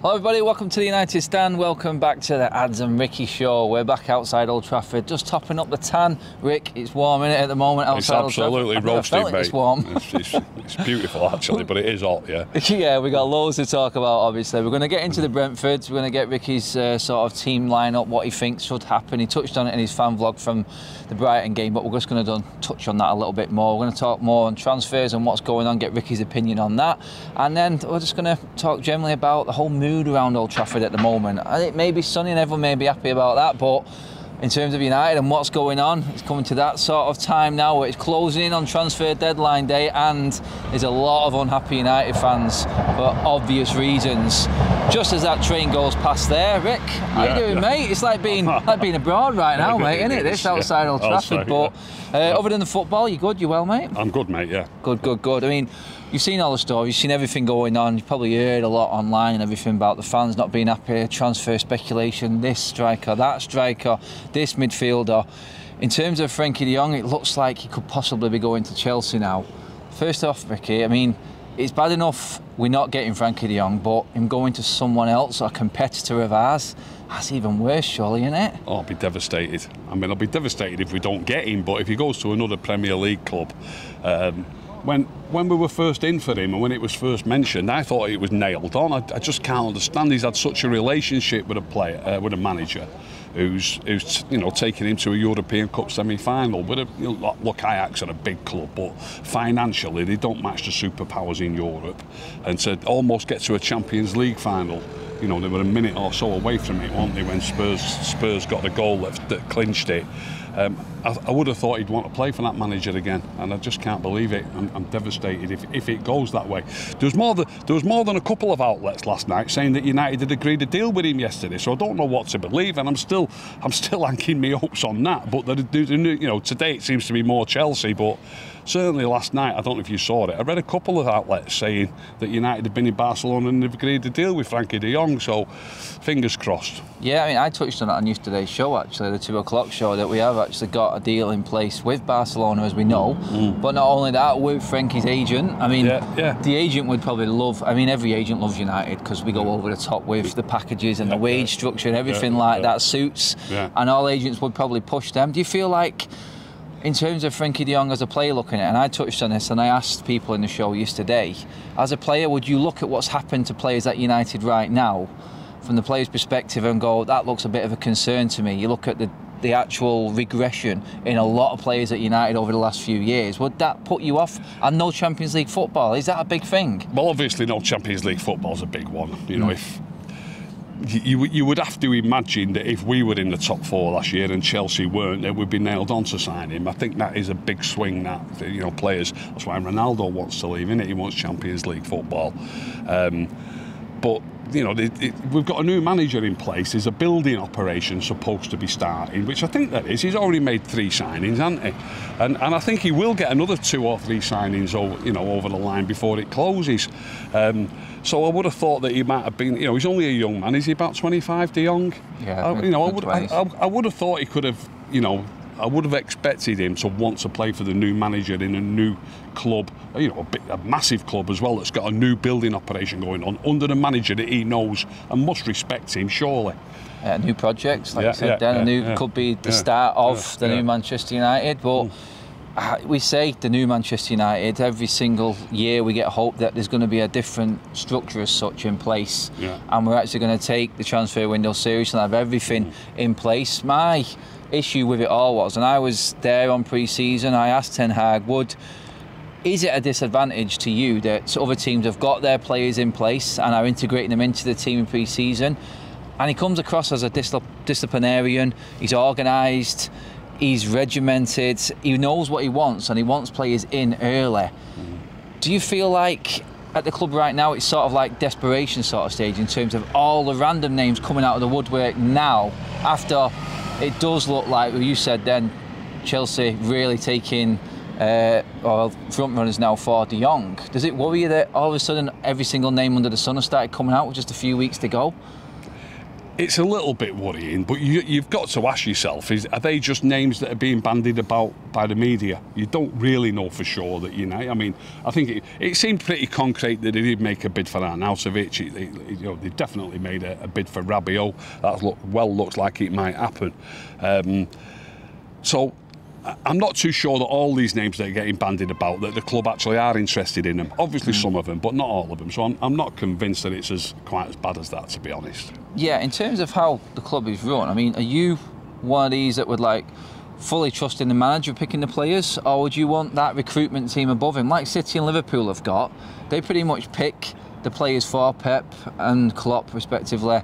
Hello everybody, welcome to the United Stand, welcome back to the Ads and Ricky show. We're back outside Old Trafford, just topping up the tan. Rick, it's warm in it at the moment outside Old Trafford. It's absolutely roasting, mate. It's warm. It's beautiful actually, but it is hot, yeah. Yeah, we got loads to talk about obviously. We're going to get into the Brentfords, we're going to get Ricky's sort of team lineup, what he thinks should happen. He touched on it in his fan vlog from the Brighton game, but we're just going to touch on that a little bit more. We're going to talk more on transfers and what's going on, get Ricky's opinion on that. And then we're just going to talk generally about the whole mood around Old Trafford at the moment. I think maybe sunny and everyone may be happy about that, but in terms of United and what's going on, it's coming to that sort of time now where it's closing in on transfer deadline day, and there's a lot of unhappy United fans for obvious reasons. Just as that train goes past there, Rick, how you doing, mate? It's like being abroad right now, mate, isn't it? This outside Old Trafford. But other than the football, you good? You well, mate? I'm good, mate. Yeah. Good. I mean, you've seen all the stories, you've seen everything going on, you've probably heard a lot online and everything about the fans not being happy, transfer speculation, this striker, that striker, this midfielder. In terms of Franky Young, it looks like he could possibly be going to Chelsea now. First off, Ricky, I mean, it's bad enough we're not getting Franky Young, but him going to someone else, a competitor of ours, that's even worse, surely, isn't it? Oh, I'll be devastated. I mean, I'll be devastated if we don't get him, but if he goes to another Premier League club, when we were first in for him and when it was first mentioned, I thought it was nailed on. I just can't understand. He's had such a relationship with a player, with a manager, who's taking him to a European Cup semi-final. Look, Ajax are a big club, but financially they don't match the superpowers in Europe. And to almost get to a Champions League final, they were a minute or so away from it, weren't they, when Spurs got the goal that clinched it. I would have thought he'd want to play for that manager again, and I just can't believe it. I'm devastated if it goes that way. There was more than a couple of outlets last night saying that United had agreed a deal with him yesterday, so I don't know what to believe, and I'm still hanking me hopes on that. But today it seems to be more Chelsea, but certainly last night, I don't know if you saw it, I read a couple of outlets saying that United had been in Barcelona and they've agreed a deal with Franky Young, so fingers crossed. Yeah, I mean, I touched on it on yesterday's show, actually, the 2 o'clock show, that we have actually got a deal in place with Barcelona, as we know. But not only that, with Franky's agent. I mean, the agent would probably love, I mean, every agent loves United because we go over the top with the packages and the wage structure and everything that suits. And all agents would probably push them. Do you feel like, in terms of Franky Young as a player looking at it, and I touched on this and I asked people in the show yesterday, as a player, would you look at what's happened to players at United right now from the player's perspective and go, that looks a bit of a concern to me? You look at the actual regression in a lot of players at United over the last few years. Would that put you off? And no Champions League football, is that a big thing? Well, obviously no Champions League football is a big one. If you would have to imagine that if we were in the top 4 last year and Chelsea weren't, they would be nailed on to sign him. I think that is a big swing that, players, that's why Ronaldo wants to leave, innit? He wants Champions League football. But we've got a new manager in place. There's a building operation supposed to be starting, which I think that is. He's already made 3 signings, hasn't he? And I think he will get another 2 or 3 signings over the line before it closes. So I would have thought that he might have been, he's only a young man. Is he about 25, De Jong? Yeah. I would have thought he could have, I would have expected him to want to play for the new manager in a new club, a massive club as well, that's got a new building operation going on under a manager that he knows and must respect him, surely. New projects, like you said, could be the start of the new Manchester United, but we say the new Manchester United, every single year we get hope that there's going to be a different structure as such in place, and we're actually going to take the transfer window seriously and have everything in place. My issue with it all was, and I was there on pre-season, I asked Ten Hag, is it a disadvantage to you that other teams have got their players in place and are integrating them into the team in pre-season, and he comes across as a disciplinarian, he's organised, he's regimented, he knows what he wants, and he wants players in early. Do you feel like at the club right now it's sort of like desperation sort of stage in terms of all the random names coming out of the woodwork now, after it does look like, well, you said then, Chelsea really taking front runners now for De Jong? Does it worry you that all of a sudden every single name under the sun has started coming out with just a few weeks to go? it's a little bit worrying, but you've got to ask yourself, are they just names that are being bandied about by the media? You don't really know for sure that United. I mean, I think it seemed pretty concrete that they did make a bid for Arnautovic. They definitely made a bid for Rabiot. That looks like it might happen. So I'm not too sure that all these names that are getting bandied about, that the club actually are interested in them. Obviously some of them, but not all of them. So I'm not convinced that it's quite as bad as that, to be honest. Yeah, in terms of how the club is run, I mean, are you one of these that would like fully trust in the manager picking the players, or would you want that recruitment team above him, like City and Liverpool have got? They pretty much pick the players for Pep and Klopp, respectively,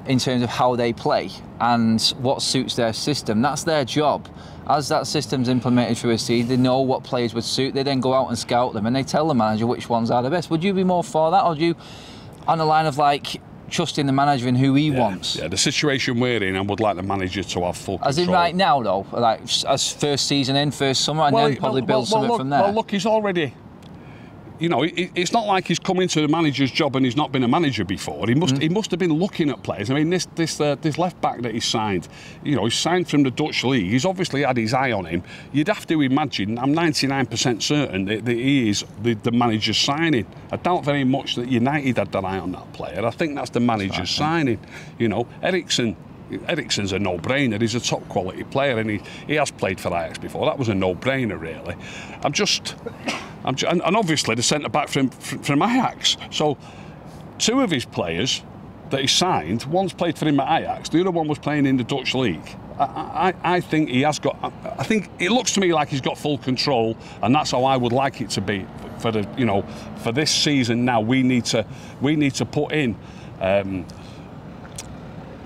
in terms of how they play and what suits their system. That's their job. As that system's implemented through a season, they know what players would suit. They then go out and scout them, and they tell the manager which ones are the best. Would you be more for that, or do you, on the line of like trusting the manager in who he wants? Yeah, the situation we're in, I would like the manager to have full control. As in right now, though, like as first season in, first summer, and then probably build something from there. Well, look, he's already. You know, it's not like he's come into the manager's job and he's not been a manager before. He must have been looking at players. I mean, this left back that he signed, you know, he's signed from the Dutch league. He's obviously had his eye on him. You'd have to imagine, I'm 99% certain that he is the manager's signing. I doubt very much that United had their eye on that player. I think that's the manager's signing. You know, Eriksen's a no-brainer. He's a top-quality player, and he has played for Ajax before. That was a no-brainer, really. And obviously the centre-back from Ajax. So, two of his players that he signed, one's played for him at Ajax, the other one was playing in the Dutch league. I think he has got. I think it looks to me like he's got full control, and that's how I would like it to be for for this season. Now we need to put in.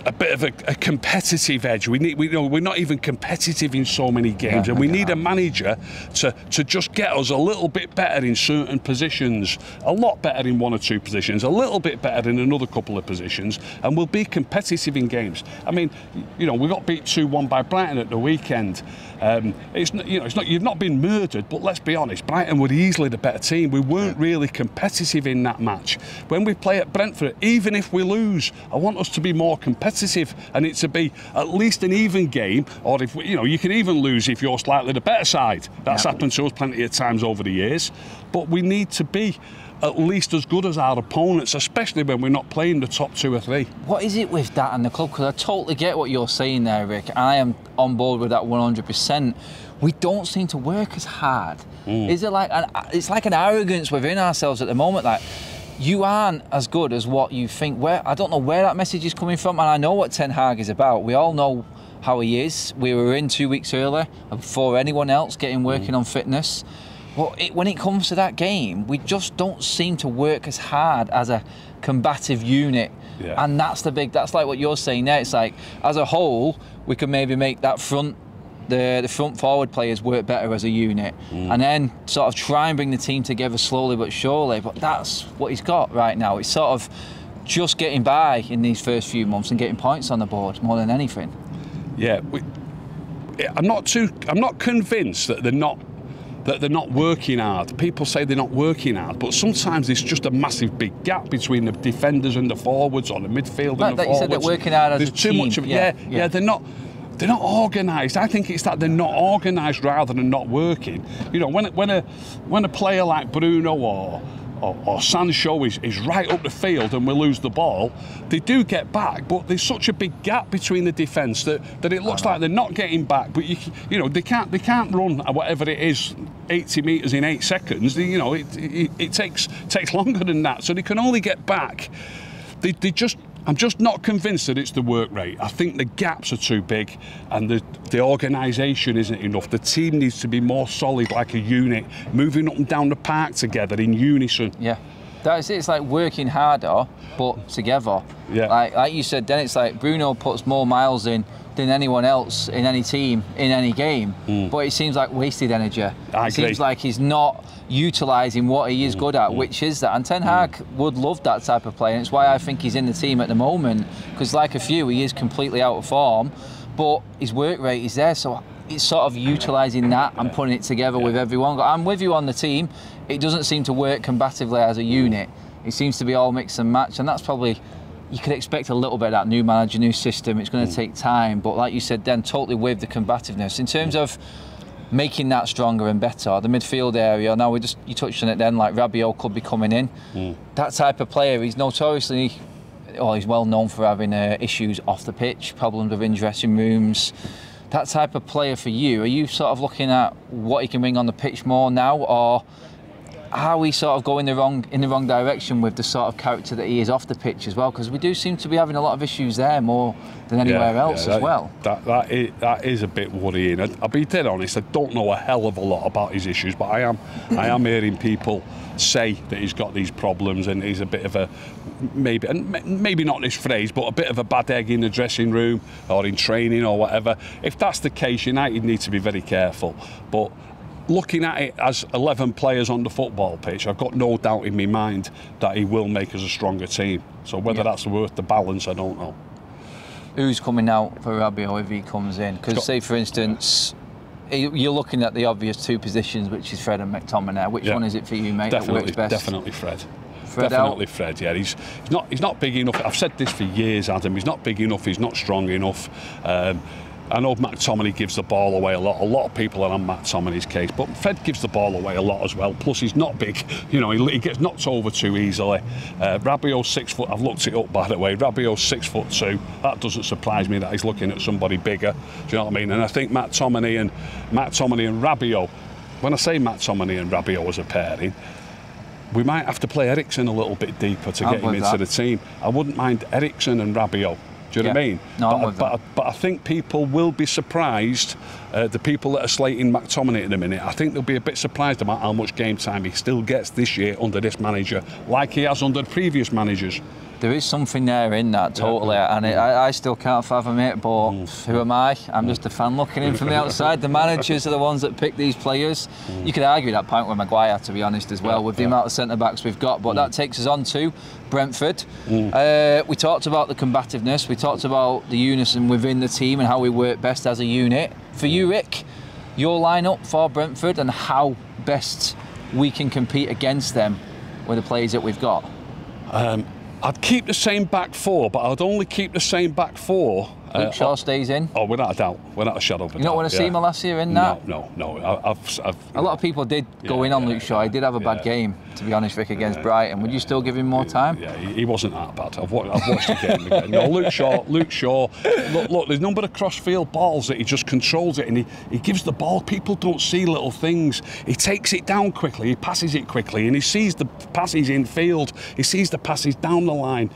A bit of a competitive edge. We're not even competitive in so many games, and we need a manager to just get us a little bit better in certain positions, a lot better in one or two positions, a little bit better in another couple of positions, and we'll be competitive in games. I mean, we got beat 2-1 by Brighton at the weekend. You've not been murdered, but let's be honest, Brighton were easily the better team. We weren't really competitive in that match. When we play at Brentford, even if we lose, I want us to be more competitive, and it to be at least an even game. Or if you can even lose if you're slightly the better side. That's happened to us plenty of times over the years. But we need to be at least as good as our opponents, especially when we're not playing the top 2 or 3. What is it with that and the club? Because I totally get what you're saying there, Rick. I am on board with that 100%. We don't seem to work as hard. Is it like it's like an arrogance within ourselves at the moment, like you aren't as good as what you think. I don't know where that message is coming from, and I know what Ten Hag is about. We all know how he is. We were in 2 weeks earlier before anyone else working on fitness. Well, when it comes to that game, we just don't seem to work as hard as a combative unit. Yeah. And that's like what you're saying there. It's like, as a whole, we could maybe make that the front forward players work better as a unit, and then sort of try and bring the team together slowly but surely. But that's what he's got right now. It's sort of just getting by in these first few months and getting points on the board more than anything. Yeah, I'm not convinced that they're not working hard. People say they're not working hard, but sometimes there's just a massive big gap between the defenders and the forwards, or the midfield and the forwards. You said they're working hard as a team. There's too much of they're not organised. I think it's that they're not organised rather than not working. When a player like Bruno or Sancho is right up the field and we lose the ball, they do get back, but there's such a big gap between the defence that it looks like they're not getting back. But they can't run whatever it is 80 metres in 8 seconds. It takes longer than that, so they can only get back. I'm just not convinced that it's the work rate. I think the gaps are too big, and the organisation isn't enough. The team needs to be more solid, like a unit, moving up and down the park together in unison. Yeah, that's it. It's like working harder, but together. Yeah. Like you said, then it's like Bruno puts more miles in than anyone else in any team in any game, but it seems like wasted energy. It seems like he's not utilising what he is good at, which is that. And Ten Hag would love that type of play, and it's why I think he's in the team at the moment, because like a few, he is completely out of form, but his work rate is there, so it's sort of utilising that and putting it together with everyone. I'm with you on the team. It doesn't seem to work combatively as a unit. It seems to be all mix and match, and that's probably you could expect a little bit of that. New manager, new system, it's going to take time, but like you said then, totally with the combativeness. In terms of making that stronger and better, the midfield area, now you touched on it then, like Rabiot could be coming in. That type of player, he's notoriously, he's well known for having issues off the pitch, problems within dressing rooms. That type of player for you, are you sort of looking at what he can bring on the pitch more now, or how we sort of go in the wrong direction with the sort of character that he is off the pitch as well? Because we do seem to be having a lot of issues there more than anywhere else as well. That is a bit worrying. I'll be dead honest, I don't know a hell of a lot about his issues, but I am hearing people say that he's got these problems and he's a bit of a, maybe not this phrase, but a bit of a bad egg in the dressing room or in training or whatever. If that's the case, United need to be very careful. But looking at it as 11 players on the football pitch, I've got no doubt in my mind that he will make us a stronger team. So whether that's worth the balance, I don't know. Who's coming out for Rabiot if he comes in? Because say, for instance, you're looking at the obvious two positions, which is Fred and McTominay. Which one is it for you, mate, that works best? Definitely Fred. Definitely Fred, yeah. He's not big enough. I've said this for years, Adam. He's not big enough. He's not strong enough. I know McTominay gives the ball away a lot. A lot of people are on McTominay's case, but Fred gives the ball away a lot as well. Plus, he's not big. You know, he gets knocked over too easily. Rabiot's 6 foot. I've looked it up, by the way. Rabiot's 6'2". That doesn't surprise me that he's looking at somebody bigger. Do you know what I mean? And I think McTominay and Rabiot. When I say McTominay and Rabiot as a pairing, we might have to play Eriksen a little bit deeper to get him into the team. I wouldn't mind Eriksen and Rabiot. Do you know what I mean? No, but I think people will be surprised, the people that are slating McTominay in a minute, I think they'll be a bit surprised about how much game time he still gets this year under this manager, like he has under the previous managers. There is something there in that, totally, and I still can't fathom it, but who am I? I'm just a fan looking in from the outside. The managers are the ones that pick these players. You could argue that point with Maguire, to be honest, as well, with the amount of centre-backs we've got, but that takes us on to Brentford. We talked about the combativeness, we talked about the unison within the team and how we work best as a unit. For you, Rick, your lineup for Brentford and how best we can compete against them with the players that we've got? I'd keep the same back four, but I'd only keep the same back four. Luke Shaw stays in? Oh, without a doubt. Without a shadow of a doubt. You don't want to see Malacia in that? No. A lot of people did go in on Luke Shaw. He did have a bad game, to be honest, Rick, against Brighton. Would you still give him more time? Yeah, he wasn't that bad. I've watched the game again. No, Luke Shaw. Look, there's a number of cross-field balls that he just controls it, and he gives the ball. People don't see little things. He takes it down quickly, he passes it quickly, and he sees the passes in field. He sees the passes down the line.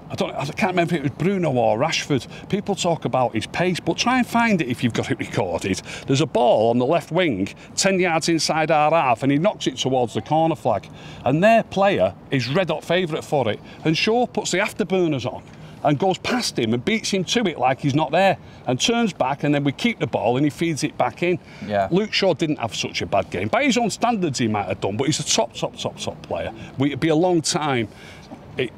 I can't remember if it was Bruno or Rashford. People talk about his pace, but try and find it if you've got it recorded. There's a ball on the left wing, 10 yards inside our half, and he knocks it towards the corner flag. And their player is red hot favourite for it. And Shaw puts the afterburners on and goes past him and beats him to it like he's not there, and turns back, and then we keep the ball and he feeds it back in. Yeah. Luke Shaw didn't have such a bad game. By his own standards he might have done, but he's a top player. It'll be a long time.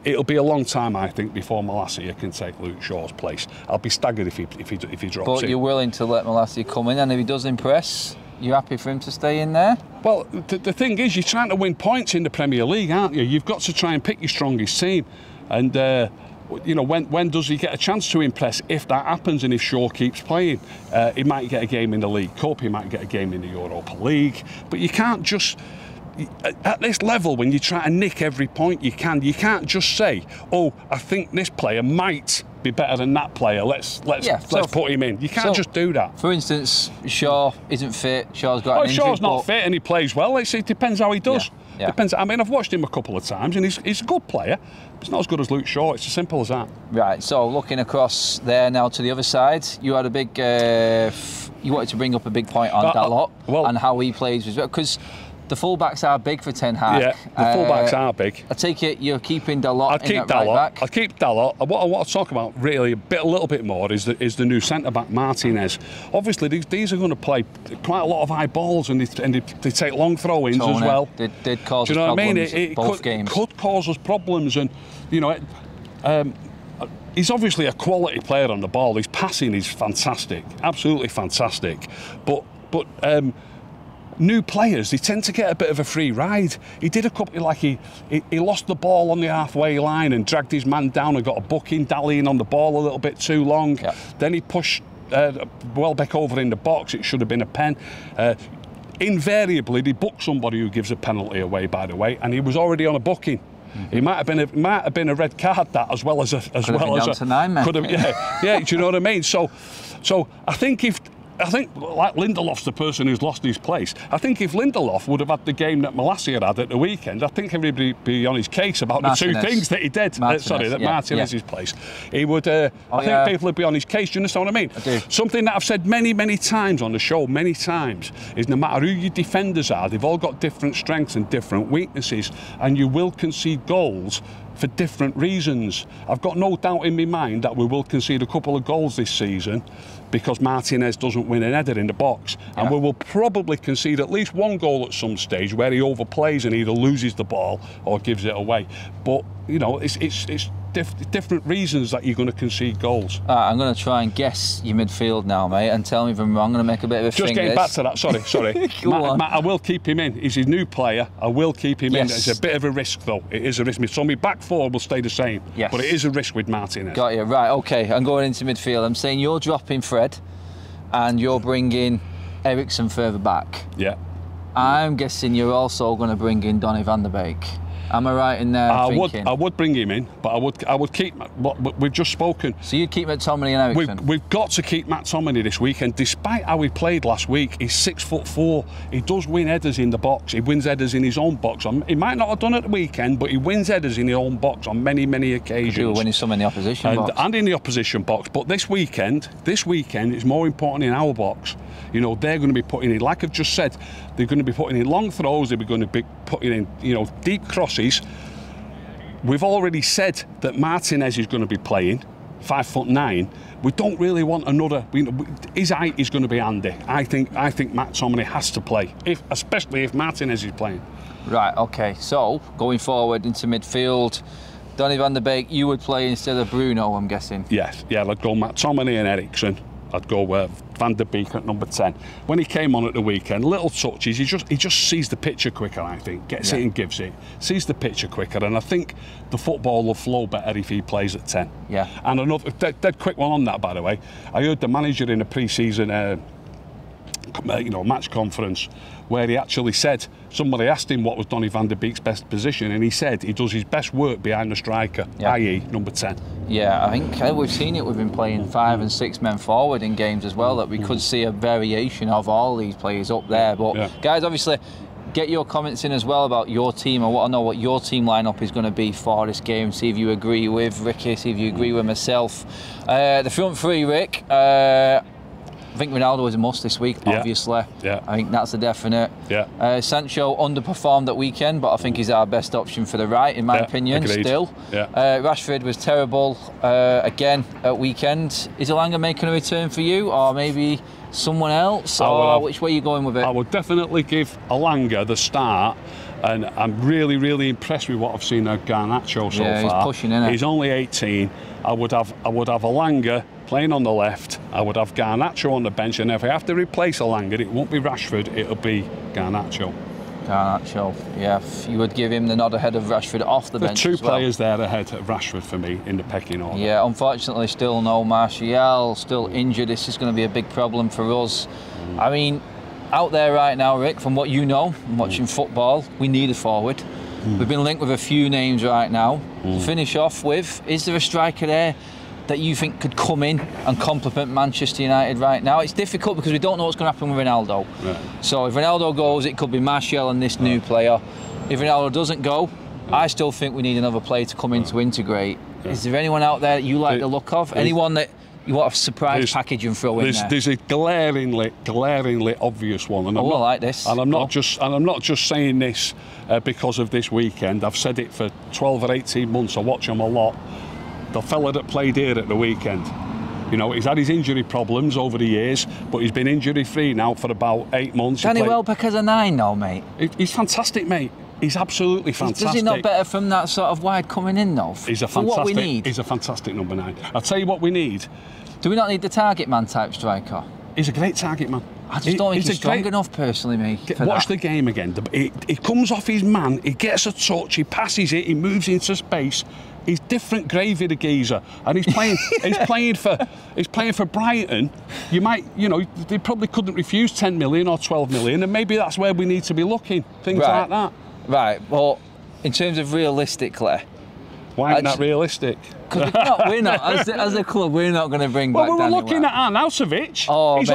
It'll be a long time, I think, before Malacia can take Luke Shaw's place. I'll be staggered if he drops in. But you're willing to let Malacia come in, and if he does impress, you're happy for him to stay in there? Well, the thing is, you're trying to win points in the Premier League, aren't you? You've got to try and pick your strongest team. And, you know, when does he get a chance to impress? If that happens and if Shaw keeps playing, he might get a game in the League Cup, he might get a game in the Europa League. But you can't just... At this level, when you try to nick every point you can't just say, oh, I think this player might be better than that player, let's put him in. You can't just do that. For instance, Shaw isn't fit, Shaw's got an injury. Shaw's not fit and he plays well. It depends how he does. Yeah. Depends. I mean, I've watched him a couple of times and he's a good player. It's not as good as Luke Shaw. It's as simple as that. Right, so looking across there now to the other side, you had a big... you wanted to bring up a big point on Dalot and how he plays as well, because the fullbacks are big for Ten Hag. Yeah, the fullbacks are big. I take it you're keeping Dalot I'd keep Dalot. Right back. I'd keep Dalot. What I want to talk about really a little bit more is the new centre-back, Martinez. Obviously, these are going to play quite a lot of high balls and they take long throw-ins as well. Did cause us problems. Do you know what I mean? Both games. Could cause us problems, and you know, he's obviously a quality player on the ball. His passing is fantastic, absolutely fantastic. But new players, they tend to get a bit of a free ride. He did a couple, like he lost the ball on the halfway line and dragged his man down and got a booking, dallying on the ball a little bit too long. Yep. Then he pushed Welbeck over in the box. It should have been a pen. Invariably, they book somebody who gives a penalty away, by the way, and he was already on a booking. It might have been a red card, that, as well as a could have 9 men. Could have, yeah. Do you know what I mean? So I think like Lindelof's the person who's lost his place. I think if Lindelof would have had the game that Malacia had at the weekend, I think everybody would be on his case about Martinez. The 2 things that he did. Martinez's place. He would. I think people would be on his case. Do you understand what I mean? I do. Something that I've said many times on the show, many times, is no matter who your defenders are, they've all got different strengths and different weaknesses, and you will concede goals for different reasons. I've got no doubt in my mind that we will concede a couple of goals this season because Martinez doesn't win an header in the box, and we will probably concede at least 1 goal at some stage where he overplays and either loses the ball or gives it away. But you know, it's different reasons that you're going to concede goals. I'm going to try and guess your midfield now, mate, and tell me if I'm wrong. I'm going to make a bit of a Just getting back to that, sorry. Matt, I will keep him in. He's his new player. I will keep him in. It's a bit of a risk, though. It is a risk. So my back 4 will stay the same. Yes. But it is a risk with Martinez. Got you. Right, OK. I'm going into midfield. I'm saying you're dropping Fred and you're bringing Eriksen further back. Yeah. I'm guessing you're also going to bring in Donny van der Beek. Am I right in there thinking? I would bring him in, but I would keep what we've just spoken. So you'd keep McTominay and Eriksen? We've got to keep McTominay this weekend, despite how he played last week. He's 6'4". He does win headers in the box. He wins headers in his own box. He might not have done it at the weekend, but he wins headers in his own box on many occasions. He was winning some in the opposition box. And in the opposition box. But this weekend is more important in our box. You know, they're going to be putting in, like I've just said, they're going to be putting in long throws. They're going to be putting in, you know, deep crosses. We've already said that Martinez is going to be playing, 5'9". We don't really want another. His height is going to be handy. I think McTominay has to play, especially if Martinez is playing. Right. Okay. So going forward into midfield, Donny van der Beek, you would play instead of Bruno, I'm guessing. Yes. Yeah. I'd go McTominay and Eriksen. I'd go Van der Beek at number 10. When he came on at the weekend, little touches, he just sees the picture quicker, I think. Gets it and gives it. Sees the picture quicker, and I think the football will flow better if he plays at 10. Yeah. And another dead quick one on that, by the way. I heard the manager in a pre-season match conference where he actually said, somebody asked him what was Donny van der Beek's best position, and he said he does his best work behind the striker, i.e. number 10. Yeah, I think we've seen it. We've been playing 5 and 6 men forward in games as well, that we could see a variation of all these players up there. But guys, obviously, get your comments in as well about your team. I want to know what your team lineup is going to be for this game. See if you agree with Ricky, see if you agree with myself. The front three, Rick. I think Ronaldo is a must this week, obviously. Yeah. I think that's a definite. Yeah. Sancho underperformed that weekend, but I think he's our best option for the right, in my opinion, agreed. still. Yeah. Rashford was terrible again at weekend. Is Elanga making a return for you, or maybe someone else? Or which way are you going with it? I would definitely give Elanga the start. And I'm really impressed with what I've seen of Garnacho so far. He's pushing, isn't he? He's only 18. I would have Elanga playing on the left. I would have Garnacho on the bench, and if I have to replace Elanga, it won't be Rashford, it'll be Garnacho. Garnacho, yeah. You would give him the nod ahead of Rashford off the bench. There are 2 players there ahead of Rashford for me in the pecking order. Yeah, unfortunately, still no Martial, still injured. This is going to be a big problem for us. I mean, out there right now, Rick, from what you know, watching football, we need a forward. We've been linked with a few names right now. To finish off with, is there a striker there that you think could come in and complement Manchester United right now? It's difficult because we don't know what's going to happen with Ronaldo. Right. So if Ronaldo goes, it could be Martial and this new player. If Ronaldo doesn't go, I still think we need another player to come in to integrate. Is there anyone out there that you like the look of? Anyone that you want a surprise package and throw in there? There's a glaringly obvious one, and I like this. And I'm not just saying this because of this weekend. I've said it for 12 or 18 months. I watch them a lot. The fella that played here at the weekend, you know, he's had his injury problems over the years, but he's been injury free now for about 8 months. Danny Welbeck as a 9 now, mate. He's fantastic, mate. He's absolutely fantastic. Does he not better from that sort of wide coming in though? He's a fantastic. For what we need. He's a fantastic number 9. I'll tell you what we need. Do we not need the target man type striker? He's a great target man. I just don't think he's strong enough, personally, me. Watch the game again. He comes off his man, he gets a touch, he passes it, he moves into space. He's different gravy, the geezer, and he's playing. he's playing for Brighton. They probably couldn't refuse 10 million or 12 million, and maybe that's where we need to be looking. Things like that. Right. Well, in terms of realistically, why isn't that realistic? Because we're not as a club, we're not going to bring back. Well, we were Danny looking at Arnautovic. Oh, he's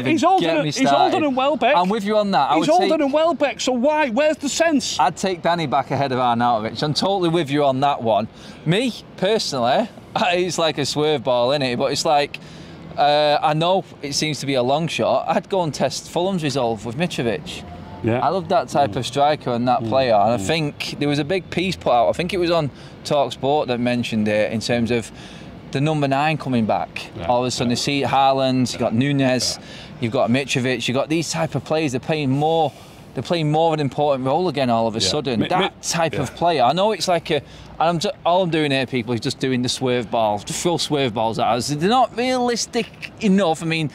he's older than Welbeck. I'm with you on that. He's older than Welbeck, so why? Where's the sense? I'd take Danny back ahead of Arnautovic. I'm totally with you on that one. Me, personally, it's like a swerve ball, innit? But it's like, I know it seems to be a long shot. I'd go and test Fulham's resolve with Mitrovic. Yeah. I love that type of striker and that player, and I think there was a big piece put out. I think it was on TalkSport that mentioned it in terms of the number 9 coming back. All of a sudden, you see Haaland, you've got Nunez, you've got Mitrovic, you've got these type of players. They're playing more of an important role again. All of a sudden, that type of player. I know it's like all I'm doing here, people, is just doing the swerve balls, to throw swerve balls at us. They're not realistic enough. I mean,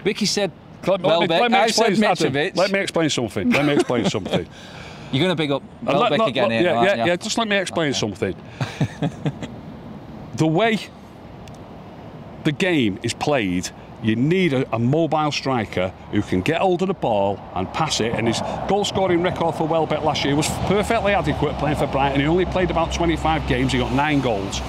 Ricky said. Welbeck, I said Mitrovic. Let me explain something. You're going to big up Welbeck again here, yeah, just let me explain something. The way the game is played, you need a mobile striker who can get hold of the ball and pass it, and his goal-scoring record for Welbeck last year was perfectly adequate playing for Brighton. He only played about 25 games, he got 9 goals.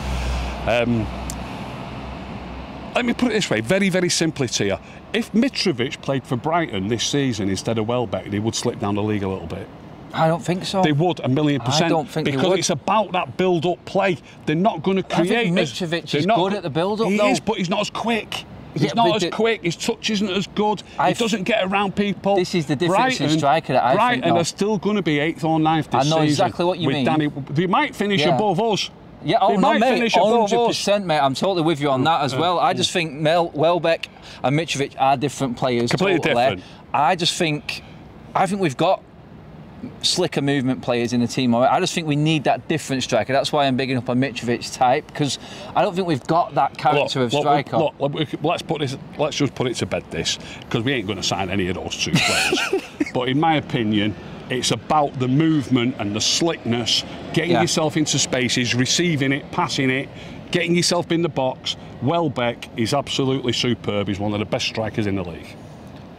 Let me put it this way, very, very simply to you. If Mitrovic played for Brighton this season instead of Welbeck, they would slip down the league a little bit. I don't think so. They would, 1,000,000%. I don't think because they would. it's about that build-up play. They're not going to create. I think Mitrovic is good at the build-up, He though. is, but he's not as quick. He's not as quick. His touch isn't as good. He doesn't get around people. This is the difference in striker that I think. Brighton are still going to be 8th or 9th this season. I know exactly what you mean. Danny, they might finish above us. Yeah, mate, 100%, mate. I'm totally with you on that as well. I just think Welbeck and Mitrovic are different players. Completely different. I think we've got slicker movement players in the team. I just think we need that different striker. That's why I'm bigging up a Mitrovic type, because I don't think we've got that character of striker. Let's just put it to bed, this, because we ain't going to sign any of those 2 players. But in my opinion, it's about the movement and the slickness, getting yourself into spaces, receiving it, passing it, getting yourself in the box. Welbeck is absolutely superb. He's one of the best strikers in the league.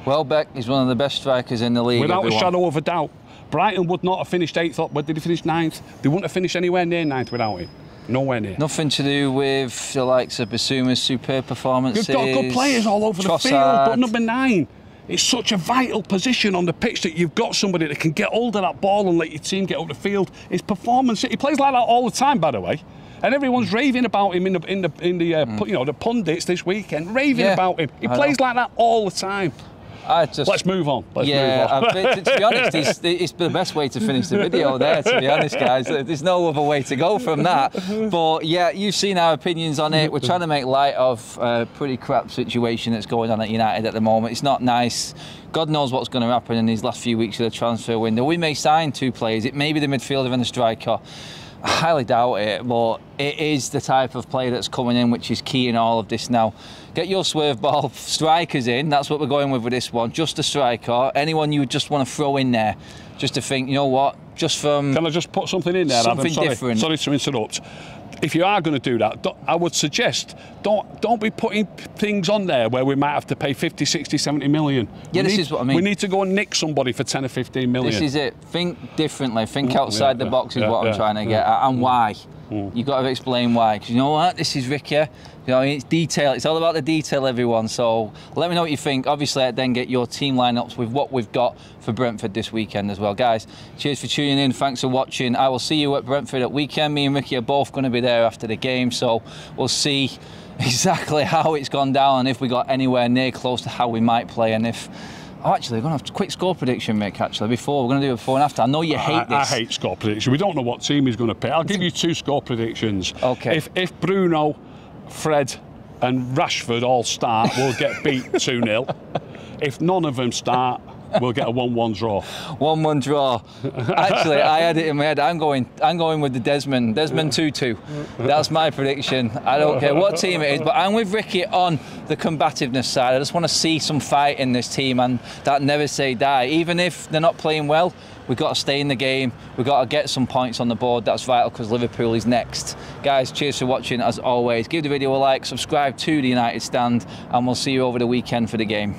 Welbeck is one of the best strikers in the league. Without a shadow of a doubt. Brighton would not have finished 8th. But did he finish 9th? They wouldn't have finished anywhere near 9th without him. Nowhere near. Nothing to do with the likes of Basuma's superb performances. You've got good players all over the field, but number 9. It's such a vital position on the pitch that you've got somebody that can get hold of that ball and let your team get up the field. His performance, he plays like that all the time, by the way, and everyone's raving about him the pundits this weekend, raving about him. He plays like that all the time. Let's move on. Let's move on. To be honest, it's the best way to finish the video there, to be honest, guys. There's no other way to go from that. But yeah, you've seen our opinions on it. We're trying to make light of a pretty crap situation that's going on at United at the moment. It's not nice. God knows what's going to happen in these last few weeks of the transfer window. We may sign 2 players. It may be the midfielder and the striker. I highly doubt it, but it is the type of player that's coming in which is key in all of this now. Get your swerve ball strikers in. That's what we're going with this one. Just a striker. Anyone you would just want to throw in there, just to think, you know what, just from... Can I just put something in there, something Adam? different. Sorry to interrupt. If you are going to do that, I would suggest don't be putting things on there where we might have to pay 50, 60, 70 million. Yeah, this is what I mean. We need to go and nick somebody for 10 or 15 million. This is it. Think differently. Think outside the box is what I'm trying to get at. And why. You've got to explain why. Because you know what? This is Ricky. You know, it's detail. It's all about the detail, everyone. So let me know what you think. Obviously, I then get your team lineups with what we've got for Brentford this weekend as well. Guys, cheers for tuning in. Thanks for watching. I will see you at Brentford at weekend. Me and Ricky are both going to be there after the game. So we'll see exactly how it's gone down and if we got anywhere near close to how we might play. And if... Oh, actually, we're going to have a quick score prediction, Mick, actually, before. We're going to do it before and after. I know you hate this. I hate score prediction. We don't know what team he's going to pick. I'll give you 2 score predictions. OK. If Bruno, Fred and Rashford all start, we'll get beat 2-0. If none of them start, We'll get a 1-1 draw. 1-1 draw. Actually, I had it in my head. I'm going with the Desmond 2-2. That's my prediction. I don't care what team it is, but I'm with Ricky on the combativeness side. I just want to see some fight in this team, and that never say die. Even if they're not playing well, we've got to stay in the game. We've got to get some points on the board. That's vital because Liverpool is next. Guys, cheers for watching as always. Give the video a like, subscribe to the United Stand, and we'll see you over the weekend for the game.